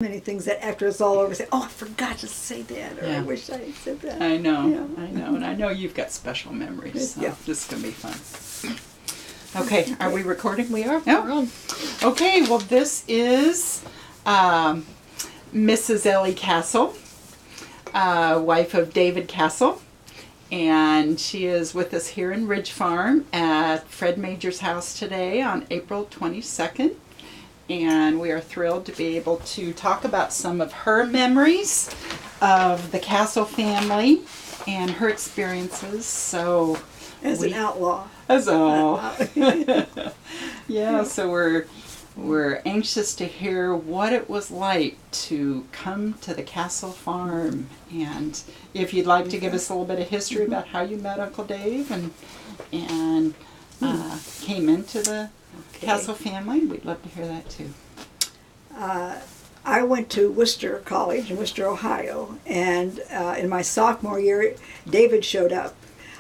many things that after it's all over, say, "Oh, I forgot to say that," or "I wish I had said that." I know, and I know you've got special memories. So this is gonna be fun. Okay, are we recording? We are. We're on. Okay, well, this is Mrs. Ellie Castle, wife of David Castle, and she is with us here in Ridge Farm at Fred Major's house today on April 22nd. And we are thrilled to be able to talk about some of her memories of the Castle family and her experiences. So, as an outlaw. Yeah, so we're anxious to hear what it was like to come to the Castle farm. And if you'd like to give us a little bit of history about how you met Uncle Dave and came into the Castle family, we'd love to hear that too. I went to Worcester College in Worcester, Ohio, and in my sophomore year, David showed up.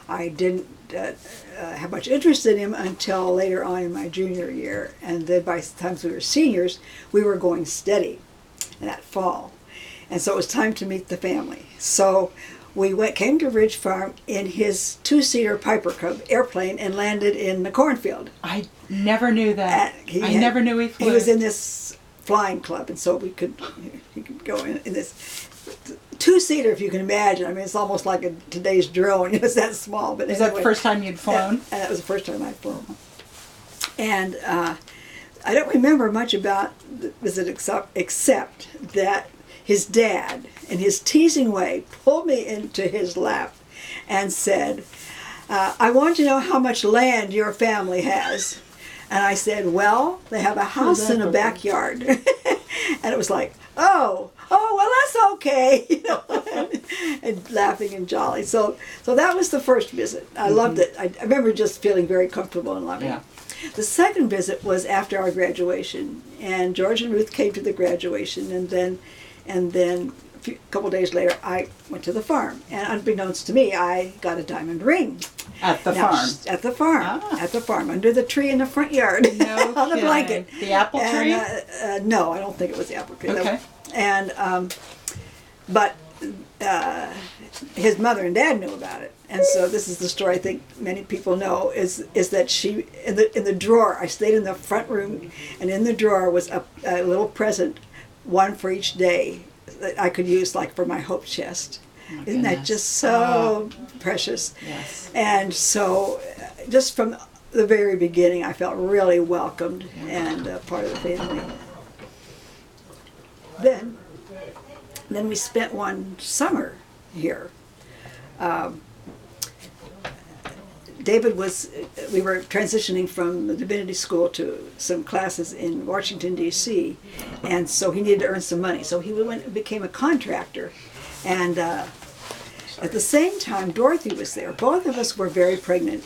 I didn't have much interest in him until later on in my junior year, and then by the time we were seniors, we were going steady that fall, and so it was time to meet the family. So we came to Ridge Farm in his two-seater Piper Cub airplane and landed in the cornfield. I never knew that. I never knew he flew. He was in this flying club, and so he could go in this two-seater, if you can imagine. I mean, it's almost like today's drone. It's that small. But was that the first time you'd flown? That was the first time I'd flown. And I don't remember much about the visit except that his dad, in his teasing way, pulled me into his lap and said, "I want to know how much land your family has." And I said, "Well, they have a house in a backyard." And it was like, oh, well, that's okay, you know, and laughing and jolly. So that was the first visit. I loved it. I remember just feeling very comfortable and loving it. The second visit was after our graduation, and George and Ruth came to the graduation, and then a couple days later, I went to the farm, and unbeknownst to me, I got a diamond ring. At the farm? At the farm. Ah. At the farm, under the tree in the front yard. No on the blanket. The apple tree? No, I don't think it was the apple tree. Okay. But his mother and dad knew about it, and so this is the story I think many people know, is that she, in the drawer, I stayed in the front room, and in the drawer was a little present, one for each day, that I could use like for my hope chest. Oh, isn't that just so precious? Yes. And so just from the very beginning, I felt really welcomed and part of the family. Then we spent one summer here. We were transitioning from the divinity school to some classes in Washington, D.C., and so he needed to earn some money. So he went and became a contractor. And at the same time, Dorothy was there. Both of us were very pregnant.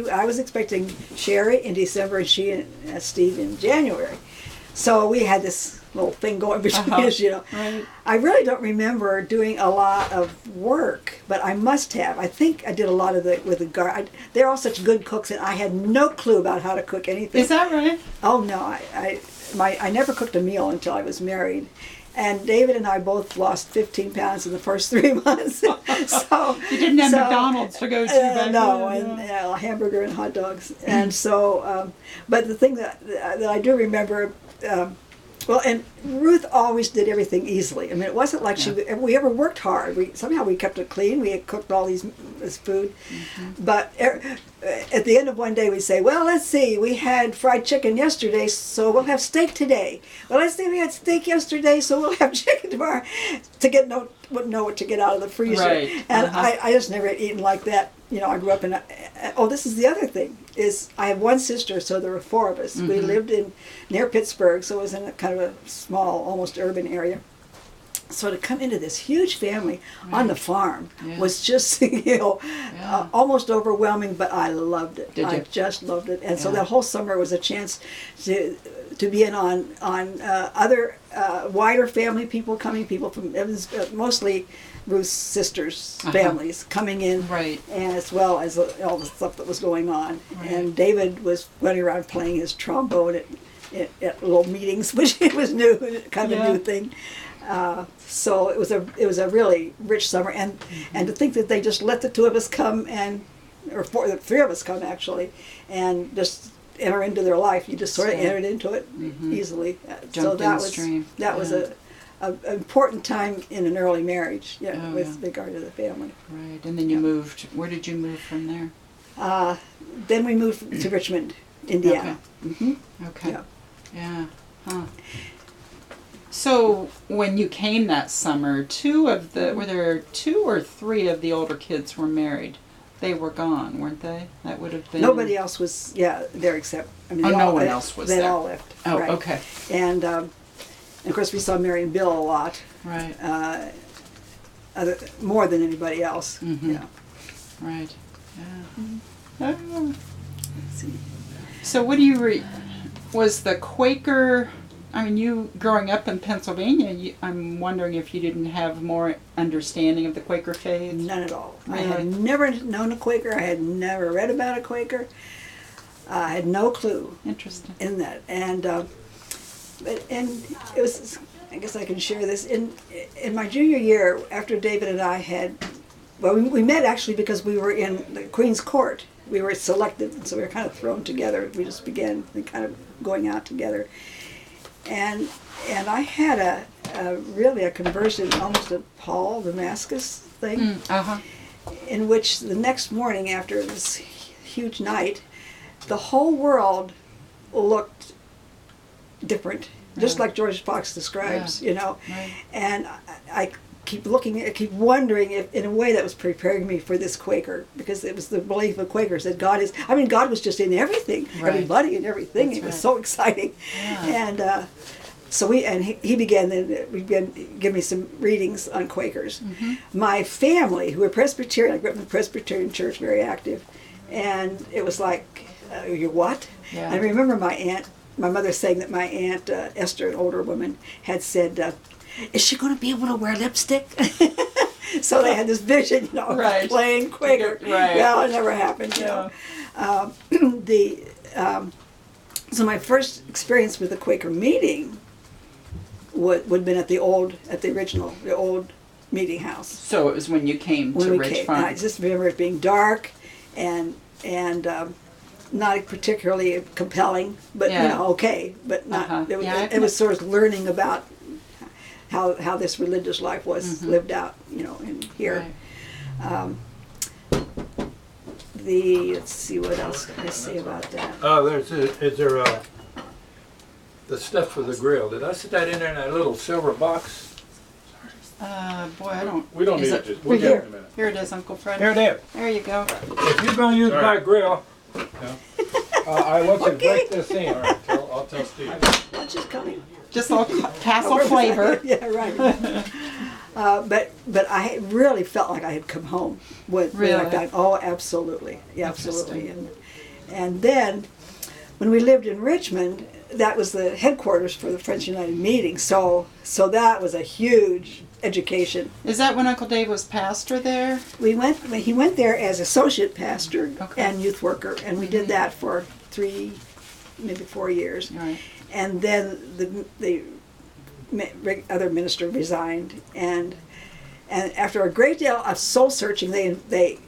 I was expecting Sherry in December, and she and Steve in January. So we had this little thing going between us, you know. Right. I really don't remember doing a lot of work, but I must have. I think I did a lot of with the garden. They're all such good cooks, and I had no clue about how to cook anything. Is that right? Oh no, I never cooked a meal until I was married. And David and I both lost 15 pounds in the first 3 months. So you didn't have McDonald's to go to back no, then. And a hamburger and hot dogs. And so, but the thing that I do remember, and Ruth always did everything easily. I mean, it wasn't like we ever worked hard. Somehow we kept it clean. We had cooked all this food. Mm-hmm. But at the end of one day, we'd say, "Well, let's see, we had fried chicken yesterday, so we'll have steak today. Well, let's see, we had steak yesterday, so we'll have chicken tomorrow," to know what to get out of the freezer. Right. And I just never had eaten like that. You know, I grew up in this is the other thing, is I have one sister, so there were four of us. Mm-hmm. We lived near Pittsburgh, so it was in a kind of a small, almost urban area. So to come into this huge family on the farm was just, almost overwhelming, but I loved it. Did you? I just loved it. And so that whole summer was a chance to be in on other wider family people coming, people from mostly Ruth's sisters' families coming in, right, and as well as all the stuff that was going on. Right. And David was running around playing his trombone at at little meetings, which it was new, kind of a new thing. So it was a really rich summer, and to think that they just let the two of us come or the three of us come actually, and just enter into their life. You just sort of entered into it easily. So that was a important time in an early marriage, with regard to the family. Right, and then you moved. Where did you move from there? Then we moved to Richmond, Indiana. Okay. Okay. Yeah. Huh. So when you came that summer, were there 2 or 3 of the older kids were married? They were gone, weren't they? That would have been... Nobody else was, there except... no one else was there. They all left. Oh, right. Okay. And of course we saw Mary and Bill a lot. Right. More than anybody else. Right. Yeah. Let's see. So what do you... Was the Quaker... you growing up in Pennsylvania, I'm wondering if you didn't have more understanding of the Quaker faith? None at all. Really? I had never known a Quaker. I had never read about a Quaker. I had no clue. Interesting. In that. And it was, I guess I can share this. In my junior year, after David and I had, we met actually because we were in the Queen's Court. We were selected, and so we were kind of thrown together. We just began kind of going out together. And I had really a conversion, almost a Paul Damascus thing, in which the next morning after this huge night, the whole world looked different, just like George Fox describes, Right. And I keep wondering if, in a way, that was preparing me for this Quaker, because it was the belief of Quakers that God was just in everything, everybody and everything. That's it was so exciting. Yeah. And he began giving me some readings on Quakers. My family, who were Presbyterian, I grew up in the Presbyterian church, very active, and it was like, you what? Yeah. I remember my mother saying that my aunt Esther, an older woman, had said, is she going to be able to wear lipstick? So they had this vision, of playing Quaker. Right. Well, it never happened. So my first experience with the Quaker meeting would have been at the old meeting house. So it was when you came to Ridge Farm. And I just remember it being dark and not particularly compelling, but okay, but not. It was sort of learning about how this religious life was lived out, in here. Right. Let's see, what else can I say about that? Is there the stuff for the grill? Did I set that in there in that little silver box? Boy, I don't. We don't need it. We'll get it in a minute. Here it is, Uncle Fred. Here it is. There you go. If you're going to use my grill, I want you to break this in. All right, I'll tell Steve. Lunch is coming. Just a little castle flavor. Yeah, right. But I really felt like I had come home when I found. Oh, absolutely, absolutely. And then when we lived in Richmond, that was the headquarters for the French United Meeting. So that was a huge education. Is that when Uncle Dave was pastor there? He went there as associate pastor and youth worker, and we did that for 3, maybe 4 years. Right. And then the other minister resigned, and after a great deal of soul searching, they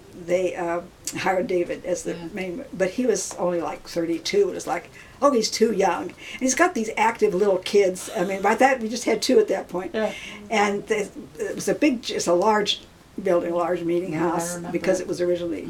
hired David as the main. But he was only like 32. It was like, oh, he's too young. And he's got these active little kids. By that we just had 2 at that point. Yeah. And it was it's a large building, a large meeting house, because it was originally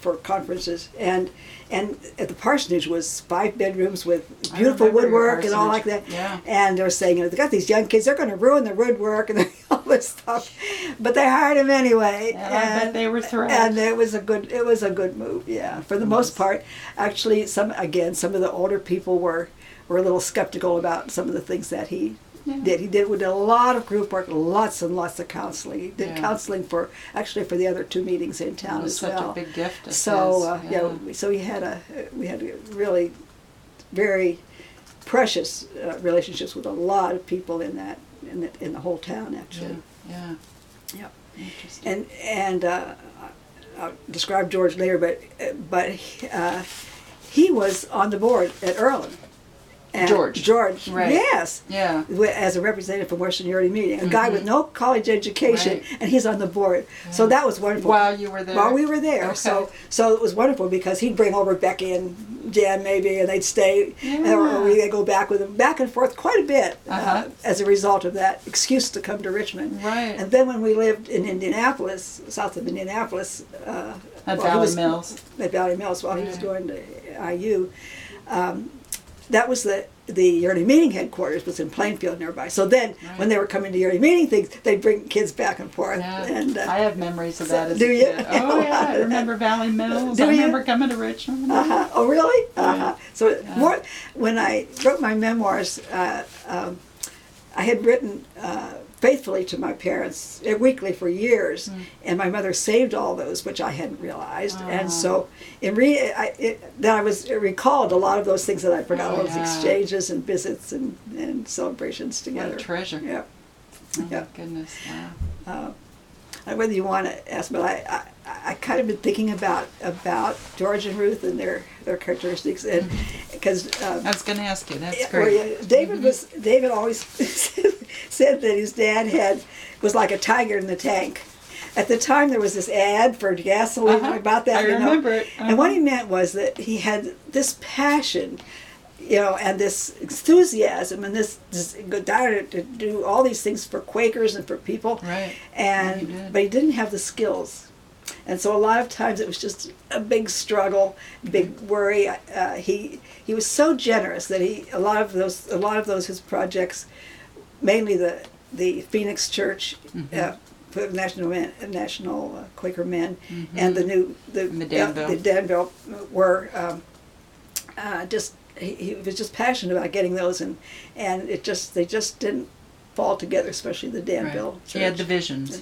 for conferences. And at the parsonage was 5 bedrooms with beautiful woodwork and all like that. Yeah. And they were saying, they got these young kids, they're going to ruin the woodwork and all this stuff. But they hired him anyway. And I bet they were thrilled. And it was a good move, yeah. For the most part. Actually, some of the older people were a little skeptical about some of the things that he did. He did a lot of group work, lots and lots of counseling. He did counseling for the other 2 meetings in town as well. Such a big gift. So so we had a really very precious relationships with a lot of people in the whole town, actually. Yeah. Yep. Interesting. And I'll describe George later, but he was on the board at Earlham. And George. Right. Yes. Yeah. As a representative from Western Unity Meeting, a guy with no college education, and he's on the board. Yeah. So that was wonderful. While you were there? While we were there. Okay. So it was wonderful because he'd bring over Becky and Jan maybe, and they'd stay, or we'd go back with him, back and forth quite a bit as a result of that excuse to come to Richmond. Right. And then when we lived in Indianapolis, south of Indianapolis, at Valley Mills. At Valley Mills while he was going to IU. That was the yearly meeting headquarters was in Plainfield nearby. So then when they were coming to yearly meeting things, they'd bring kids back and forth. Yeah. And I have memories of that as do a you? kid. Oh yeah, I remember Valley Mills. I remember coming to Richmond. Oh really? Yeah. So more, when I wrote my memoirs, I had written faithfully to my parents weekly for years, and my mother saved all those, which I hadn't realized. And so then I was recalled a lot of those things that I forgot, all those exchanges and visits and celebrations together. What a treasure. Yeah. Oh my goodness, wow. Whether you want to ask, but I kind of been thinking about George and Ruth and their characteristics, and because I was going to ask you. That's great. David always said that his dad was like a tiger in the tank. At the time, there was this ad for gasoline about that. I remember it. And what he meant was that he had this passion, and this enthusiasm, and this desire to do all these things for Quakers and for people. Right. But he didn't have the skills. And so a lot of times it was just a big struggle, big worry. He was so generous that a lot of those his projects, mainly the Phoenix Church, for National Quaker Men, and the Danville were just. He was just passionate about getting those, and they just didn't fall together, especially the Danville Church. He had the visions.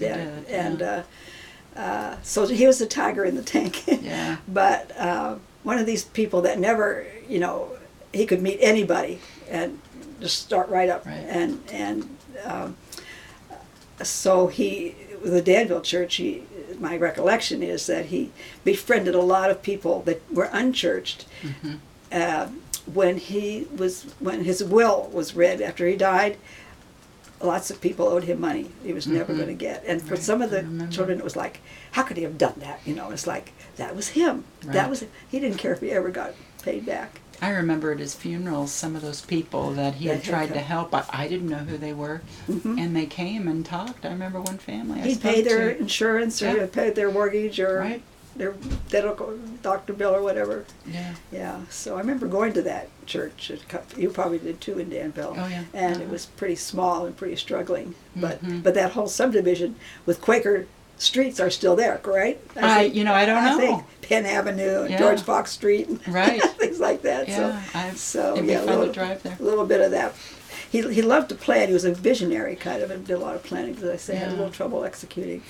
So he was a tiger in the tank. Yeah. But one of these people that never, he could meet anybody and just start right up. Right. And so the Danville Church, my recollection is that he befriended a lot of people that were unchurched. When his will was read after he died, lots of people owed him money he was never going to get. And for some of the children, it was like, how could he have done that? It's like, that was him. Right. That was him. He didn't care if he ever got paid back. I remember at his funeral, some of those people that he had tried to help, I didn't know who they were, and they came and talked. I remember one family I He'd spoke pay their to. insurance, or pay their mortgage, or their dental doctor bill, or whatever. Yeah. Yeah. So I remember going to that church. You probably did too in Danville. Oh yeah. And it was pretty small and pretty struggling. But that whole subdivision with Quaker streets are still there, right? I don't know. I think Penn Avenue and George Fox Street, and things like that. Yeah. So it'd be fun to drive there. A little bit of that. He loved to plan. He was a visionary kind of, and did a lot of planning. As I say, had a little trouble executing.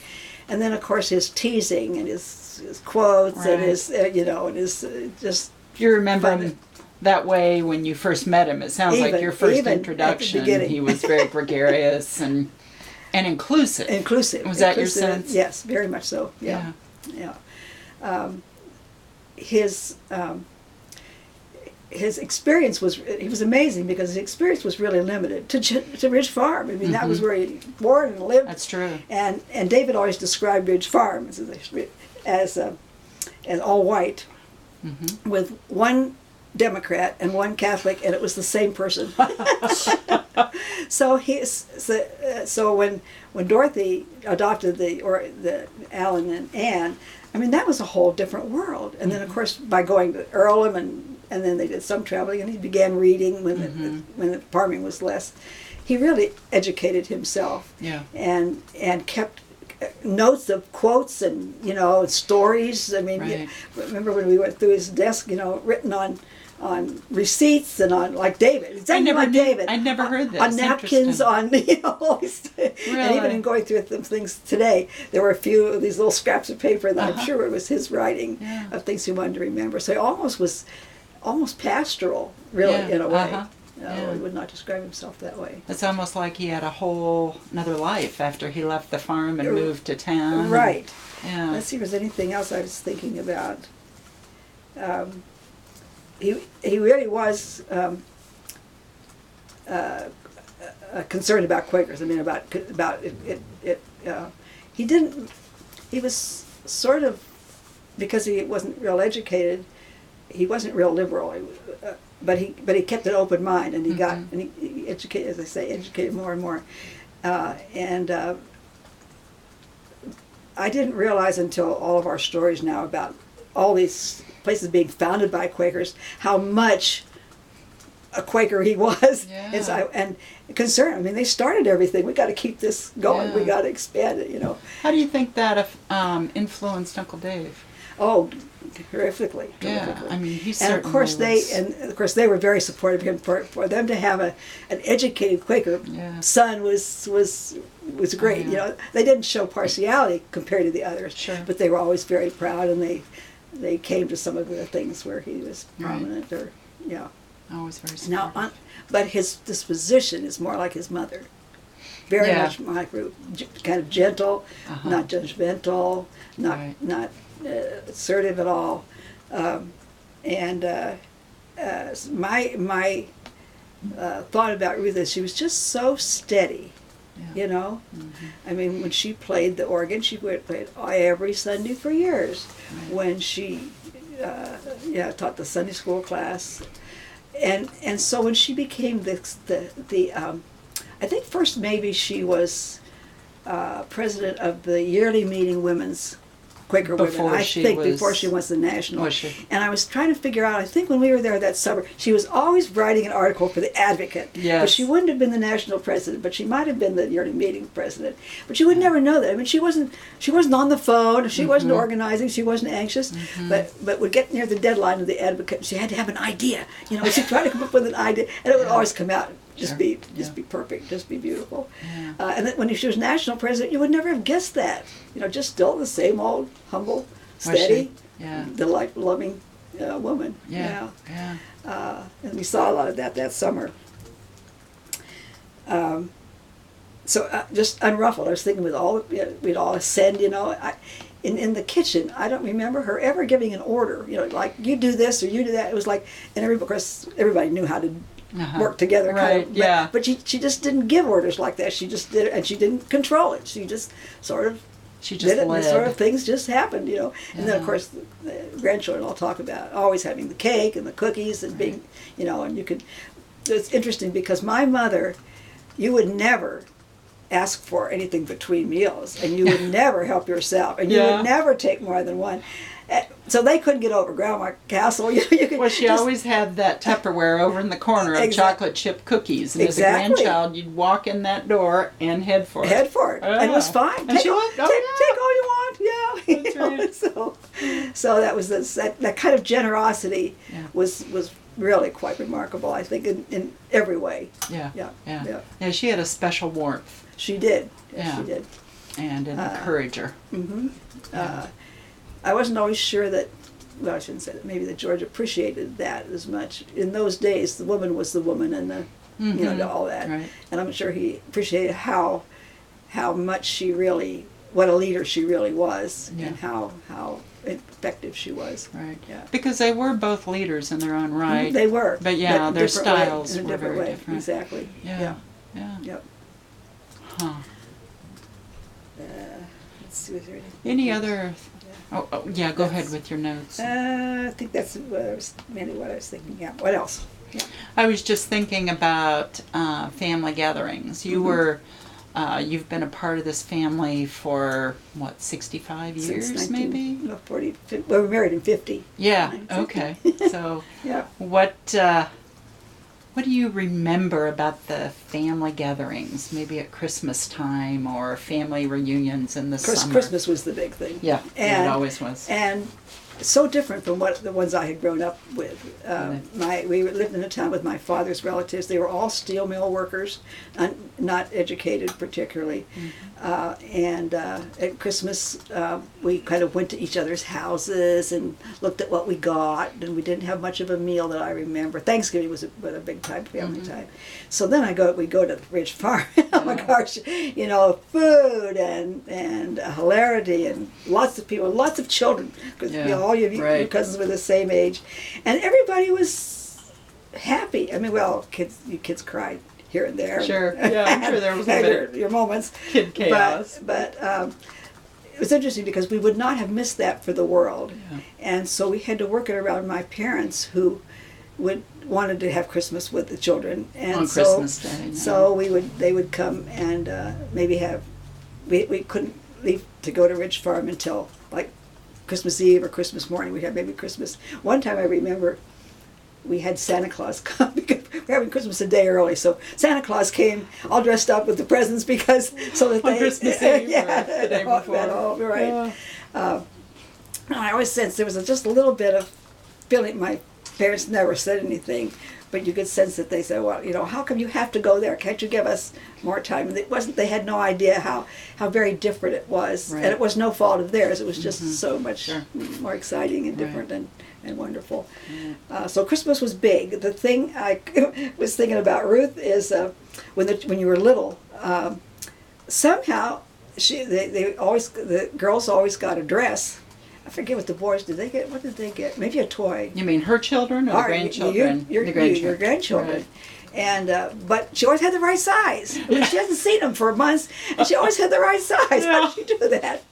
And then, of course, his teasing and his quotes and his, and his just. Do you remember him that way when you first met him? It sounds like your first introduction. He was very gregarious and inclusive. Inclusive. Was that your sense? Yes, very much so. Yeah. His experience was amazing, because his experience was really limited to Ridge Farm. I mean, that was where he born and lived. That's true. And David always described Ridge Farm as all white, with one Democrat and one Catholic, and it was the same person. So when Dorothy adopted the Alan and Anne, I mean, that was a whole different world. And then, of course, by going to Earlham, and then they did some traveling, and he began reading when the farming was less. He really educated himself, and kept notes of quotes and stories. I mean, remember when we went through his desk, written on receipts and on, like David. It's David. I'd never heard this. On napkins, on all these, really? And even in going through the things today, there were a few of these little scraps of paper that I'm sure it was his writing of things he wanted to remember. So he was almost pastoral, really, in a way. He would not describe himself that way. It's almost like he had a whole another life after he left the farm and moved to town. Right. Yeah. Let's see if there's anything else I was thinking about. He really was concerned about Quakers. I mean, about it. He didn't. He was sort of, because he wasn't real educated. He wasn't real liberal. But he kept an open mind, and he got and he educated, as I say, educated more and more. I didn't realize until all of our stories now about all these places being founded by Quakers, how much a Quaker he was. Yeah. And concerned. I mean, they started everything. We got to keep this going. Yeah. We got to expand it. How do you think that influenced Uncle Dave? Oh, horrifically. Yeah, I mean, he and certainly of course was. they were very supportive of him. For them to have an educated Quaker son was great. Yeah. They didn't show partiality compared to the others, Sure. but they were always very proud, and they came to some of the things where he was prominent. Or Always very supportive. now, but his disposition is more like his mother. Very much like kind of gentle, not judgmental, not assertive at all. My thought about Ruth is she was just so steady. Yeah. I mean, when she played the organ, she played every Sunday for years. Right. When she taught the Sunday school class, and so when she became I think first maybe she was president of the yearly meeting women's Quaker Before women. she Before she was the national. Was she? And I was trying to figure out, I think when we were there that summer, she was always writing an article for the Advocate. Yes. But she wouldn't have been the national president, but she might have been the yearly meeting president. But you would never know that. I mean, she wasn't on the phone, she wasn't organizing, she wasn't anxious, but would get near the deadline of the Advocate, she had to have an idea. She'd try to come up with an idea, and it would always come out. Just be perfect, just be beautiful. Yeah. And then when she was national president, you would never have guessed that. Just still the same old humble, steady, loving woman. Yeah. And we saw a lot of that summer. Just unruffled. I was thinking we'd all ascend. In the kitchen, I don't remember her ever giving an order. Like you do this or you do that. It was like, and of course everybody knew how to work together, right? But she just didn't give orders like that. She just did it, and she didn't control it. She just sort of did it, and sort of things just happened, And then of course the grandchildren all talk about always having the cake and the cookies and being, and you could. It's interesting because my mother, you would never ask for anything between meals, and you would never help yourself, and you would never take more than one. So they couldn't get over Grandma Castle. She always had that Tupperware over in the corner of chocolate chip cookies. And as a grandchild, you'd walk in that door and head for it. And it was fine. And take all you want. Yeah. That's right. So that was that kind of generosity was really quite remarkable, I think, in every way. Yeah, she had a special warmth. She did. She did. And an encourager. I wasn't always sure that, well, I shouldn't say that, maybe that George appreciated that as much. In those days, the woman was the woman, and all that. Right. And I'm sure he appreciated how much she really, what a leader she really was, and how effective she was. Right. Yeah. Because they were both leaders in their own right. They were. But their styles in a were different very way. different. Exactly. Yeah. Yep. Huh. Let's see, was there anything? Any other? Oh, yeah. Go ahead with your notes. I think that's mainly what I was thinking. Yeah. What else? Yeah. I was just thinking about family gatherings. You were, you've been a part of this family for what, 65 years, maybe? 40. Well, we were married in 50. Yeah. 50. Okay. So, yeah. What do you remember about the family gatherings? Maybe at Christmas time or family reunions in the summer. Christmas was the big thing. Yeah, it always was. And so different from the ones I had grown up with. We lived in a town with my father's relatives. They were all steel mill workers, not educated particularly. And at Christmas, we kind of went to each other's houses and looked at what we got, and we didn't have much of a meal that I remember. Thanksgiving was a big time, family time. So then we go to the Ridge Farm. Oh my gosh, food and hilarity and lots of people, lots of children, because all your cousins were the same age, and everybody was happy. I mean, well, you kids cried, here and there. Sure. Yeah, I'm sure there was a Had bit of your moments. kid chaos. But it was interesting because we would not have missed that for the world. Yeah. And so we had to work it around my parents who wanted to have Christmas with the children. And On so, Christmas Day. No. So they would come and maybe we couldn't leave to go to Ridge Farm until like Christmas Eve or Christmas morning. We had maybe Christmas. One time I remember we had Santa Claus come because we're having Christmas a day early. So Santa Claus came all dressed up with the presents because so that On Christmas Eve yeah, or the day before. Right. Yeah. I always sensed there was just a little bit of feeling. My parents never said anything, but you could sense that they said, well, you know, how come you have to go there? Can't you give us more time? And it wasn't, they had no idea how very different it was. Right. And it was no fault of theirs. It was just so much Sure. more exciting and different Right. and wonderful. So Christmas was big. The thing I was thinking about Ruth is when you were little, somehow the girls always got a dress. I forget what the boys did. What did they get? Maybe a toy. You mean her children or the grandchildren? Your grandchildren. Right. And but she always had the right size. I mean, she hasn't seen them for months, and she always had the right size. How did she do that?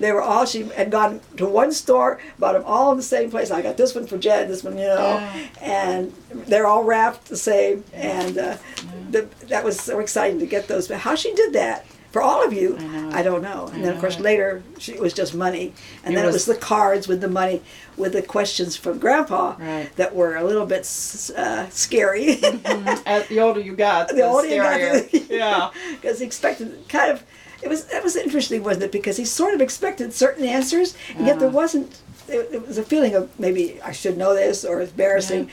They were all. She had gone to one store, bought them all in the same place. I got this one for Jen, this one, and they're all wrapped the same. And that was so exciting to get those. But how she did that for all of you, I don't know. And then of course later it was just money, and then it was the cards with the money, with the questions from Grandpa that were a little bit scary. As the older you got, the older you got, scarier. Yeah. Because he expected that was interesting, wasn't it? Because he sort of expected certain answers, and yet there wasn't. It was a feeling of maybe I should know this or it's embarrassing,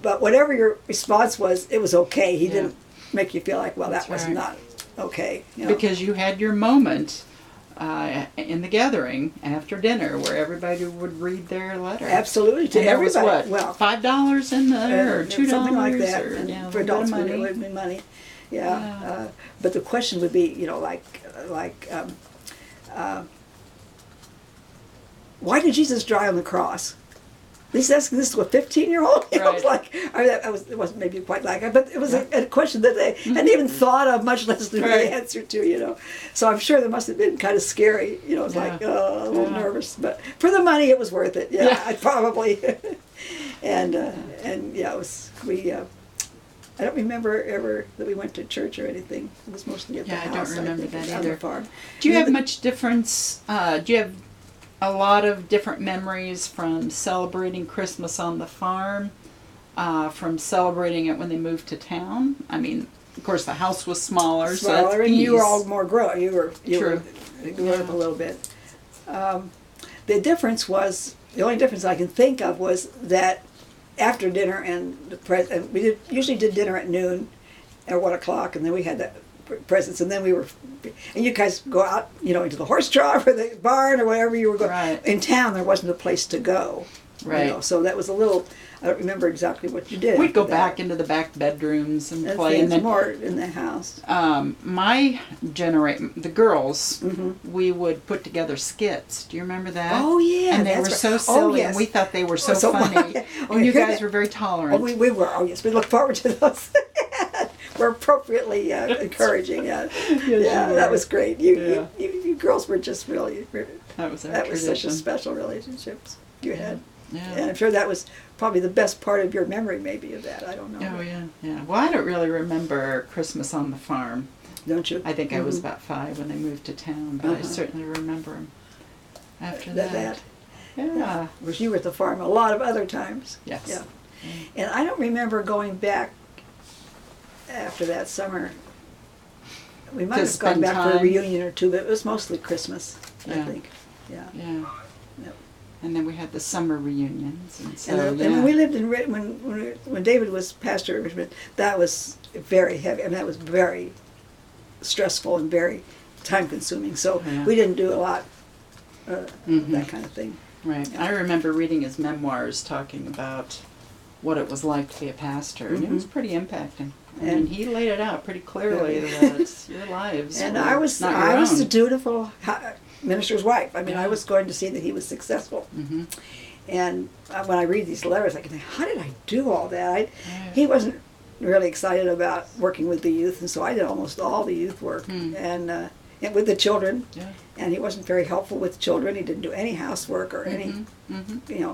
but whatever your response was, it was okay. He didn't make you feel like, well, that was not okay. You know? Because you had your moment in the gathering after dinner where everybody would read their letter. Absolutely, to and everybody. Was what, well, $5 in there or $2 something like that. Or, And for adults, it would be money. Yeah. But the question would be, why did Jesus die on the cross? At least asking this to a 15-year-old. It wasn't maybe quite like it, but it was a question that they hadn't even thought of, much less knew the answer to, So I'm sure that must have been kind of scary, It's like, a little nervous. But for the money, it was worth it. I'd probably. and it was, I don't remember ever that we went to church or anything. It was mostly at the house. I don't remember that either. On the farm. Do you have much difference, do you have a lot of different memories from celebrating Christmas on the farm, from celebrating it when they moved to town? I mean, of course, the house was smaller, so that's and you were all more grown. You grew up a little bit. The difference was, the only difference I can think of was that after dinner and we usually did dinner at noon or 1 o'clock, and then we had the presents, and then and you guys go out, into the horse trough or the barn or wherever you were going. Right. In town, there wasn't a place to go. Right. So that was a little. I don't remember exactly what you did. We'd go back into the back bedrooms and play. And then more in the house. My generation, the girls, we would put together skits. Do you remember that? Oh yeah, and they were so silly, and we thought they were so funny. And you guys were very tolerant. Oh, we were. Oh yes, we look forward to those. We're appropriately encouraging. That was great. You girls were just really. That was such a special relationship you had. Yeah. And I'm sure that was probably the best part of your memory, maybe, of that. I don't know. Oh, yeah. Well, I don't really remember Christmas on the farm. Don't you? I think I was about 5 when they moved to town, but I certainly remember them after that. Yeah. Because you were at the farm a lot of other times. Yes. Yeah. And I don't remember going back after that summer. We might have gone back for a reunion or two, but it was mostly Christmas, I think. Yeah. Yep. And then we had the summer reunions, and so and when we lived in when David was pastor of Richmond, that was very heavy. I mean, that was very stressful and very time-consuming. So we didn't do a lot that kind of thing. Right. I remember reading his memoirs, talking about what it was like to be a pastor, and it was pretty impacting. I mean, he laid it out pretty clearly that it's your lives. And I was the dutiful minister's wife. I mean, I was going to see that he was successful. And when I read these letters, I can think, how did I do all that? He wasn't really excited about working with the youth, and so I did almost all the youth work, and with the children. Yeah. And he wasn't very helpful with children. He didn't do any housework or any, you know,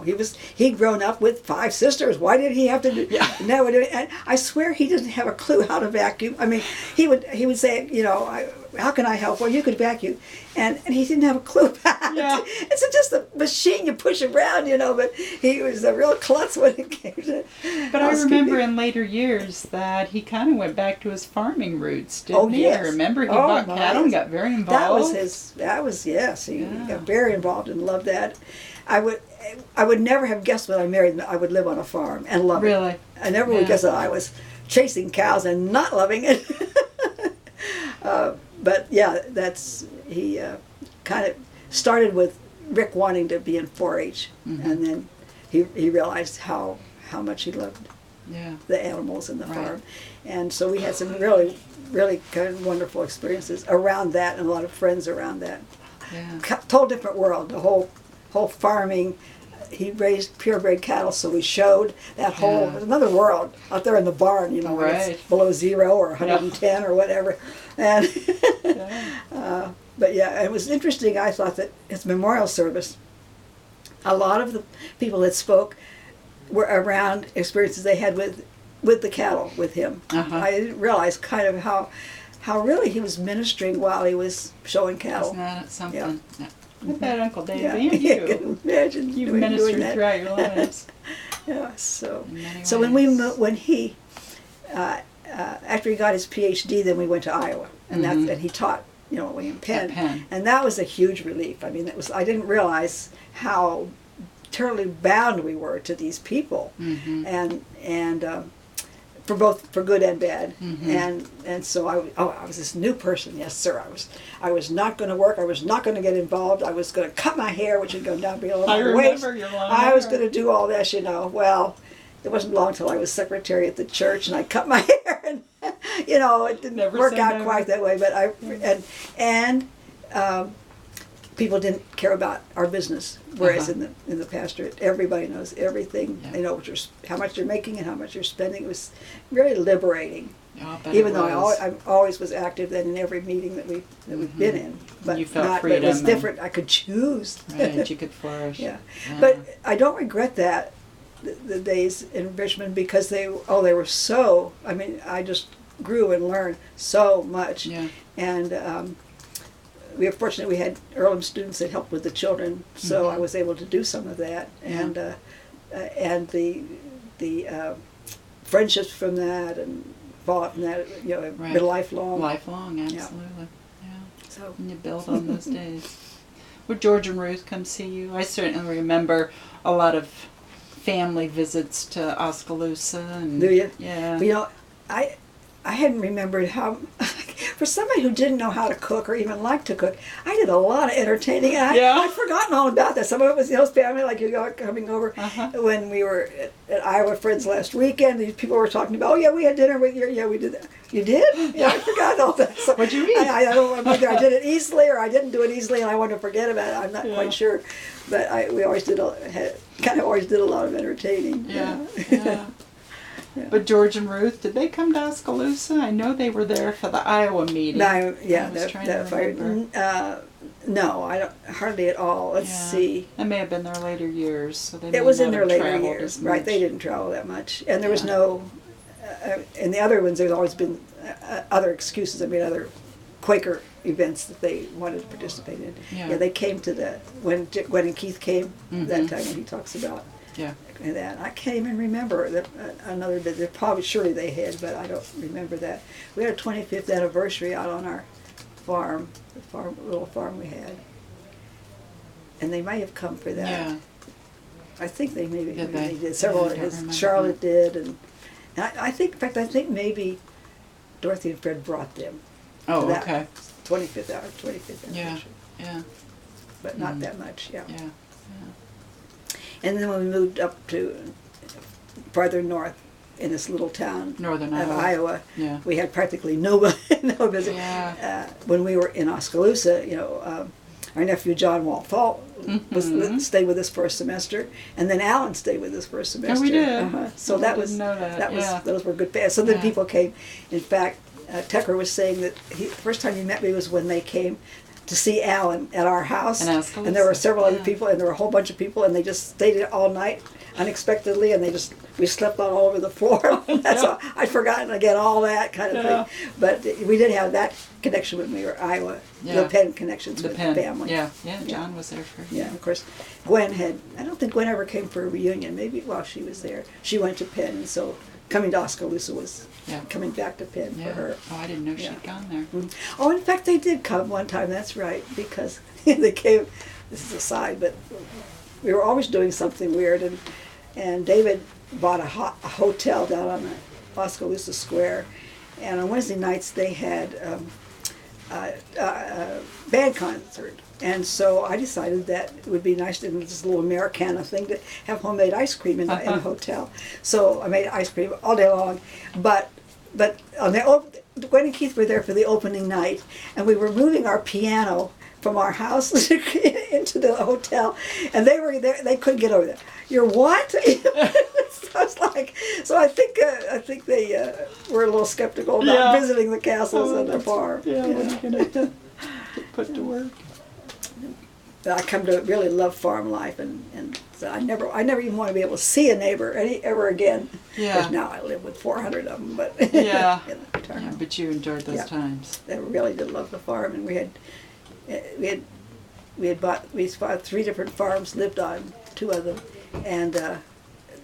he'd grown up with 5 sisters. Why did he have to do? Yeah. No, and I swear he didn't have a clue how to vacuum. I mean, he would say, you know, how can I help? Well, you could vacuum, and he didn't have a clue about Yeah. it. It's just a machine you push around, you know. But he was a real klutz when it came to. But I housekeeping. remember in later years that he kind of went back to his farming roots, didn't Oh, he? yes. I remember he Oh, bought my. cattle and got very involved. Yes. He Yeah. got very involved and loved that. I would never have guessed when I married him I would live on a farm and love it. Really? I never would Yeah. guess that I was chasing cows and not loving it. But yeah, he kind of started with Rick wanting to be in 4-H, and then he realized how much he loved Yeah. the animals in the Right. farm. And so we had some really kind of wonderful experiences around that, and a lot of friends around that. Yeah. Total different world, the whole farming. He raised purebred cattle, so we showed that whole Yeah. another world out there in the barn, you know, when Right. it's below 0 or 110 or whatever. And Yeah. but yeah, it was interesting. I thought that his memorial service, a lot of the people that spoke were around experiences they had with the cattle with him. Uh-huh. I didn't realize kind of how really he was ministering while he was showing cattle. Isn't that something? Yeah. Yeah. I bet Uncle Dave Yeah, and you you. can imagine You've doing ministered that. throughout your lives. Yeah, so In many so when ways. when he after he got his PhD, then we went to Iowa, and Mhm. and he taught, you know, in Penn, At Penn. and that was a huge relief. I mean, I didn't realize how terribly bound we were to these people, Mhm. and for good and bad, Mhm. and so I was this new person. Yes, sir. I was not going to work. I was not going to get involved. I was going to cut my hair, which would go down below I my waist. remember your long I was hair. going to do all this, you know. Well, it wasn't long till I was secretary at the church, and I cut my hair, and you know, it didn't Never work say out never. quite that way. But people didn't care about our business, whereas Uh-huh. in the pastorate, everybody knows everything. Yeah. They know how much you're making and how much you're spending. It was very liberating. Oh, I bet Even it though was. I always was active then in every meeting that we've been in, but You felt not. But it was freedom and- different. I could choose. Right, you could flourish. Yeah, Yeah. but I don't regret that the days in Richmond, because they were so. I mean, I just grew and learned so much, Yeah. and we were fortunate. We had Earlham students that helped with the children, so I was able to do some of that, Yeah. and the friendships from that and thought from that, you know, have Right. been lifelong. Lifelong, absolutely. Yeah. So And you build on those days. Would George and Ruth come see you? I certainly remember a lot of family visits to Oskaloosa. And, do you? Yeah. You know, I hadn't remembered how, for somebody who didn't know how to cook or even like to cook, I did a lot of entertaining. And Yeah. I'd forgotten all about that. Some of it was, you know, family, like you know, coming over Uh-huh. when we were at Iowa Friends last weekend. These people were talking about, oh yeah, we had dinner with you. Yeah, we did that. You did? Yeah, I forgot all that. So What'd you eat? I don't know whether I did it easily or I didn't do it easily, and I want to forget about it. I'm not Yeah. quite sure, but we always always did a lot of entertaining. Yeah. Yeah. Yeah. But George and Ruth, did they come to Oskaloosa? I know they were there for the Iowa meeting. No, yeah, I was trying to that remember. no, I don't hardly at all. Let's Yeah. see. That may have been their later years. So they may It was not in their have later traveled years, as right? much. They didn't travel that much, and there was Yeah. no. In the other ones, there's always been other excuses. I mean, other Quaker events that they wanted to participate in. Yeah. They came to when Gwen and Keith came that Mhm. time when he talks about Yeah. that. I can't even remember that another bit. Surely they had, but I don't remember that. We had a 25th anniversary out on our farm, little farm we had, and they might have come for that. Yeah. I think they maybe Did they they? did. Several. I don't remember Charlotte did, and I think, in fact, I think maybe Dorothy and Fred brought them. Oh, to that okay. 25th Yeah. anniversary, Yeah. but not Mm. that much. Yeah. Yeah. And then when we moved up to farther north in this little town Northern of Iowa. Iowa, Yeah. we had practically no visit. Yeah. When we were in Oskaloosa, you know, our nephew John Walthall stayed with us for a semester, and then Alan stayed with us for a semester. Oh, we did. So I didn't know that. those were good fans. So then people came. In fact, Tucker was saying that the first time he met me was when they came to see Alan at our house, and there were several other people, and there were a whole bunch of people, and they just stayed all night unexpectedly, and we slept all over the floor. That's all. I'd forgotten again all that kind of thing, but we did have that connection when we were Iowa. The Penn connections with the family. John was there for. Yeah, of course. Gwen I don't think Gwen ever came for a reunion. Maybe while she was there, she went to Penn, and so coming to Oskaloosa was coming back to Penn for her. Oh, I didn't know she'd gone there. Oh, in fact, they did come one time. That's right, because they came. This is a side, but we were always doing something weird, and David bought a hotel down on the Oskaloosa Square, and on Wednesday nights they had a band concert. And so I decided that it would be nice to do this little Americana thing to have homemade ice cream in the hotel. So I made ice cream all day long, but on Gwen and Keith were there for the opening night, and we were moving our piano from our house into the hotel, and they were there. They couldn't get over there. You're what? So I was like, so I think they were a little skeptical about visiting the castles and the farm. Yeah, what are you gonna put to work? I come to really love farm life, and so I never even want to be able to see a neighbor ever again. Yeah. Because now I live with 400 of them, but yeah. yeah, but you enjoyed those times. I really did love the farm, and we bought 3 different farms, lived on 2 of them, and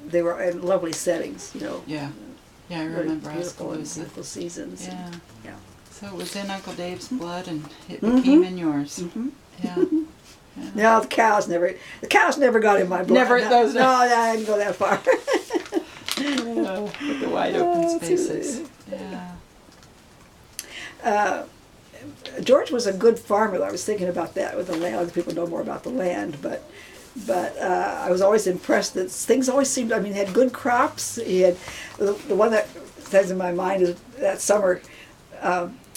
they were in lovely settings, you know. Yeah. Yeah, I remember Oskaloosa. Beautiful seasons. Yeah. Yeah. So it was in Uncle Dave's blood, and it became in yours. Yeah. No, the cows never got in my blood. No, I didn't go that far. With the wide open spaces. Yeah. George was a good farmer. I was thinking about that with the land. Other people know more about the land, but I was always impressed that things always seemed. I mean, he had good crops. He had the one that stands in my mind is that summer.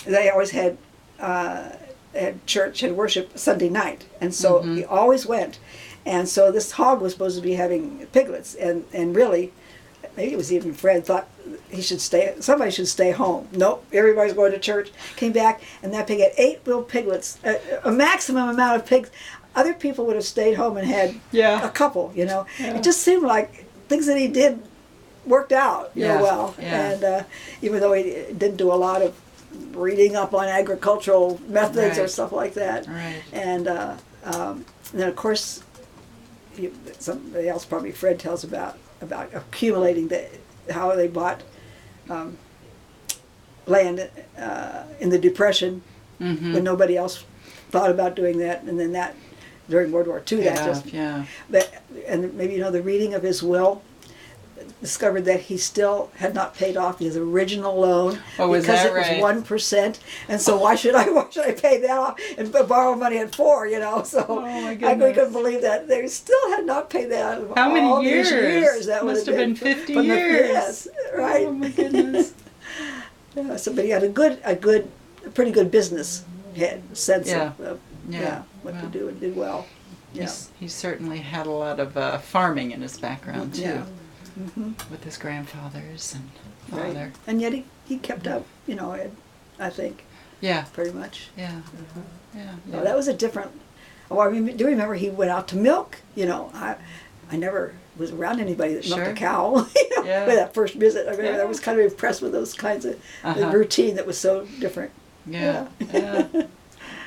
They always had church, had worship Sunday night, and so he always went. And so this hog was supposed to be having piglets, and really, maybe it was even Fred thought somebody should stay home. Nope, everybody's going to church. Came back, and that pig had 8 little piglets, a maximum amount of pigs. Other people would have stayed home and had a couple, you know. Yeah. It just seemed like things that he did worked out, you know, well. Yeah. And even though he didn't do a lot of reading up on agricultural methods or stuff like that. Right. And then, of course, somebody else, probably Fred, tells about accumulating how they bought land in the Depression when nobody else thought about doing that, and then that during World War II, and maybe the reading of his will discovered that he still had not paid off his original loan because it was 1%, and so why should I pay that off and borrow money at 4? You know, so I couldn't believe that they still had not paid that out. How many years? That must have been 50 years. Yes, right. Oh my goodness. Yeah, so but he had a pretty good business sense of what to do, and did well. Yeah. He certainly had a lot of farming in his background too. Yeah. With his grandfathers and father. Right. And yet he kept up, I think. Yeah. Pretty much. Yeah. Yeah. Well, that was a different. Oh, I mean, do you remember he went out to milk? I never was around anybody that milked a cow. With that first visit, I remember I was kind of impressed with those kinds of the routine that was so different. Yeah.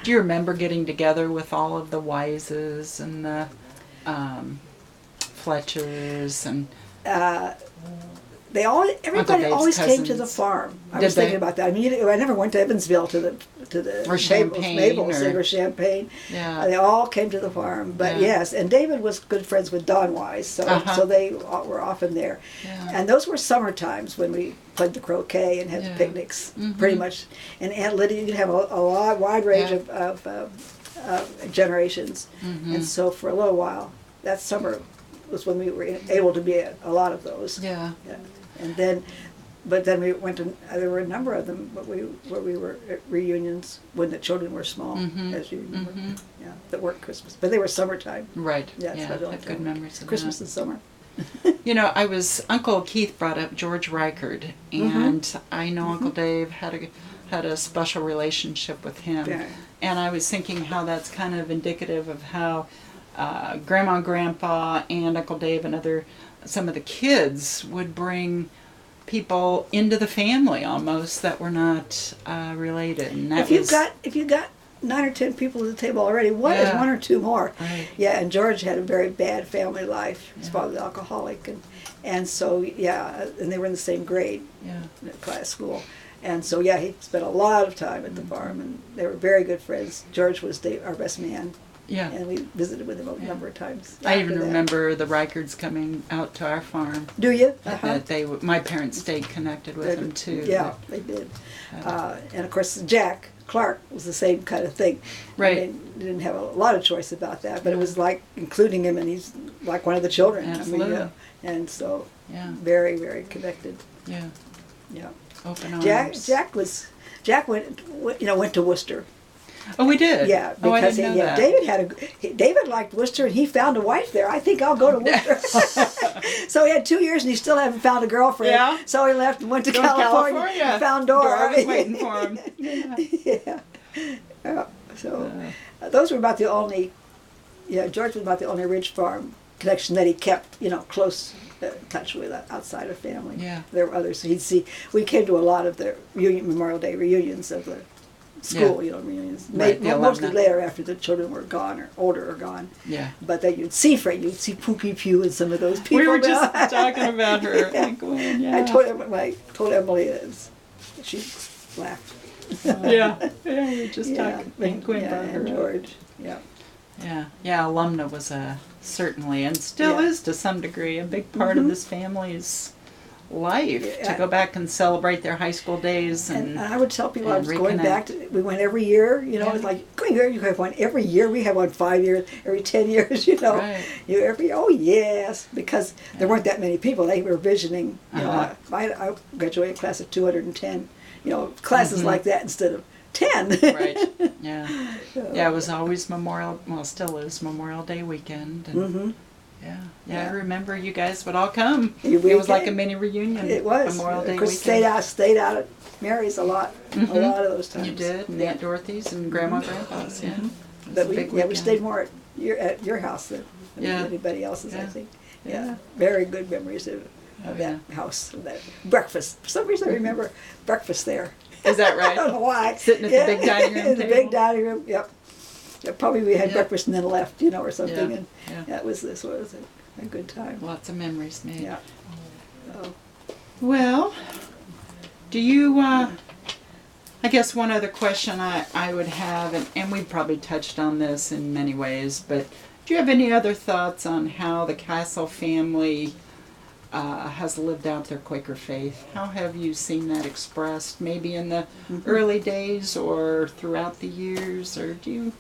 Do you remember getting together with all of the Wises and the Fletchers and? Everybody always came to the farm. I was thinking about that. I mean, I never went to Evansville to the or Champaign or Champaign. Yeah, they all came to the farm. But yes, and David was good friends with Don Wise, so they were often there. Yeah. And those were summer times when we played the croquet and had the picnics, pretty much. And Aunt Lydia, you could have a wide range of generations. And so for a little while, that summer was when we were able to be at a lot of those. Yeah. And then but then we went to, there were a number of them, but where we were at reunions when the children were small, as you remember. Yeah, that weren't Christmas, but they were summertime. Right. Yeah, Yeah, that's I have good memories of Christmas that. and summer. You know, Uncle Keith brought up George Reichard, and I know Uncle Dave had a special relationship with him. Yeah. And I was thinking how that's kind of indicative of how Grandma and Grandpa and Uncle Dave and some of the kids would bring people into the family almost that were not related. And that If you got 9 or 10 people at the table already, is one or two more. Right. Yeah, and George had a very bad family life. His father was alcoholic, and so and they were in the same grade, class school. And so, he spent a lot of time at the farm, and they were very good friends. George was our best man. Yeah. And we visited with him a number of times. I even remember the Reicherds coming out to our farm. Do you? That my parents stayed connected with them too. Yeah, they did. And of course, Jack Clark was the same kind of thing. Right. I mean, didn't have a lot of choice about that, but it was like including him, and he's like one of the children. Absolutely. I mean, and so very, very connected. Yeah. Yeah. Open arms. Jack went to Worcester. Oh, we did. Yeah, I because didn't know that. David liked Worcester, and he found a wife there. I think I'll go to Worcester. So he had 2 years, and he still haven't found a girlfriend. Yeah. So he left and went to California and found Dora. Dora was waiting for him. Yeah. So those were about the only. Yeah, George was about the only Ridge Farm connection that he kept, close touch with outside of family. Yeah. There were others. So we came to a lot of the Memorial Day reunions of the school, reunions. Right, Mostly later after the children were gone or older or gone. Yeah. But then you'd see Pookie Pugh and some of those people. We were just talking about her. Yeah. Like, when, yeah. I told Emily this. She laughed. We were just talking. And about her. And George. Yeah. Yeah. Alumna was certainly, and still is to some degree, a big part of this family's life to go back and celebrate their high school days. And I would tell people I was going reconnect. back to, we went every year, it's like, going here, you have one every year, we have one 5 years, every 10 years, Right. Because there weren't that many people, they were visioning, I graduated class of 210, classes like that instead of 10. Right, yeah. Yeah, it was always still is Memorial Day weekend. And Yeah, I remember you guys would all come. It was like a mini reunion. It was. Memorial Day of course, weekend. stayed out at Mary's a lot of those times. You did, and Aunt Dorothy's and Grandma and Grandpa's, But we stayed more at your house than anybody else's, I think. Yeah, very good memories of that house, of that breakfast. For some reason I remember breakfast there. Is that right? I don't know why. Sitting at the big dining room In the table? big dining room, yep. Yeah, probably we had breakfast and then left, or something. Yeah. And this was a good time. Lots of memories made. Yeah. Oh. Well, do you, I guess one other question I would have, and we've probably touched on this in many ways, but do you have any other thoughts on how the Castle family has lived out their Quaker faith? How have you seen that expressed? Maybe in the early days or throughout the years, or do you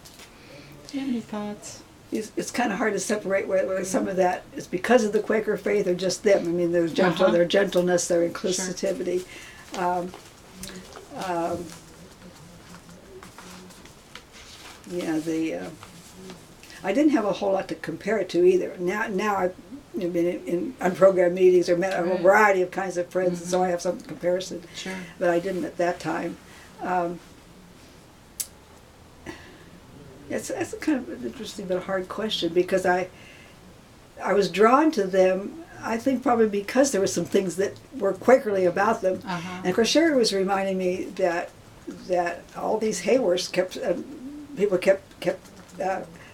have any thoughts? It's kind of hard to separate whether some of that is because of the Quaker faith or just them. I mean, their gentleness, their inclusivity. Sure. I didn't have a whole lot to compare it to either. Now I've been in unprogrammed meetings or met a variety of kinds of friends, and so I have some comparison. Sure. But I didn't at that time. That's a kind of an interesting but hard question, because I was drawn to them, I think probably because there were some things that were Quakerly about them. And of course Shirley was reminding me that all these Hayworths people kept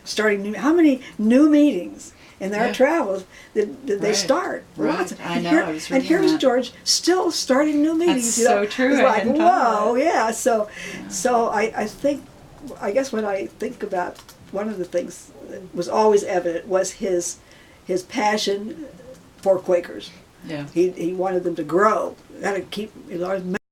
starting new. How many new meetings in their travels did they start? Right. Lots. I know. I was reading here's that. George still starting new meetings. That's so true. It's I like, hadn't thought whoa, of that. So I guess when I think about one of the things that was always evident was his passion for Quakers. Yeah. He wanted them to grow. Got to keep